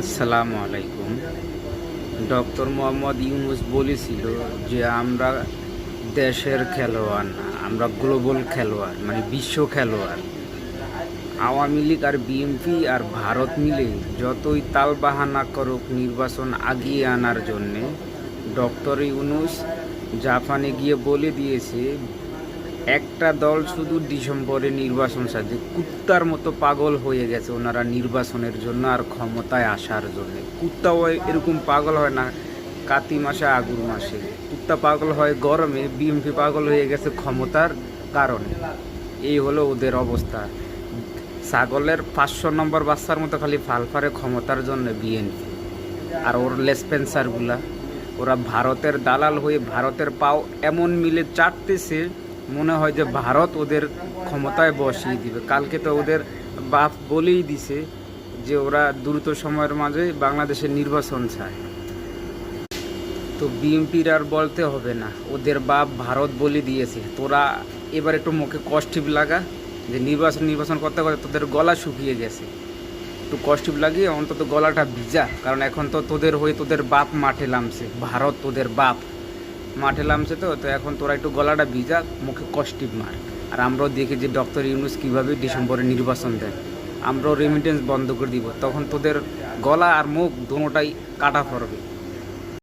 আসসালামু আলাইকুম। ডক্টর মোহাম্মদ ইউনূস বলেছিল যে আমরা দেশের খেলোয়াড় না, আমরা গ্লোবাল খেলোয়াড়, মানে বিশ্ব খেলোয়াড়। আওয়ামী লীগ আর বিএনপি আর ভারত মিলে যতই তালবাহানা করুক নির্বাচন আগিয়ে আনার জন্যে, ডক্টর ইউনূস জাপানে গিয়ে বলে দিয়েছে একটা দল শুধু ডিসেম্বরে নির্বাচন সাজে কুত্তার মতো পাগল হয়ে গেছে ওনারা নির্বাচনের জন্য আর ক্ষমতায় আসার জন্য। কুত্তাও এরকম পাগল হয় না কাতি মাসে আগুর মাসে, কুত্তা পাগল হয় গরমে, বিএনপি পাগল হয়ে গেছে ক্ষমতার কারণে। এই হলো ওদের অবস্থা। ছাগলের 500 নম্বর বাচ্চার মতো খালি ফালফারে ক্ষমতার জন্য বিএনপি আর ওর লেসপেন্সারগুলা। ওরা ভারতের দালাল হয়ে ভারতের পাও এমন মিলে চাটতেছে, মনে হয় যে ভারত ওদের ক্ষমতায় বসিয়ে দিবে। কালকে তো ওদের বাপ বলেই দিছে যে ওরা দ্রুত সময়ের মাঝে বাংলাদেশের নির্বাচন চায়। তো বিএনপির আর বলতে হবে না, ওদের বাপ ভারত বলে দিয়েছে। তোরা এবার একটু মুখে কষ্টিপ লাগা যে নির্বাচন করতে করতে তোদের গলা শুকিয়ে গেছে, একটু কষ্টিপ লাগিয়ে অন্তত গলাটা ভিজা। কারণ এখন তো তোদের হয়ে তোদের বাপ মাঠে নামছে, ভারত তোদের বাপ মাঠে নামছে। তো এখন তোরা একটু গলাটা ভিজা, মুখে কষ্টিপ মার। আর আমরাও দেখি যে ডক্টর ইউনূস কীভাবে ডিসেম্বরে নির্বাচন দেয়, আমরাও রেমিটেন্স বন্ধ করে দিব। তখন তোদের গলা আর মুখ দুটোটাই কাটা পড়বে।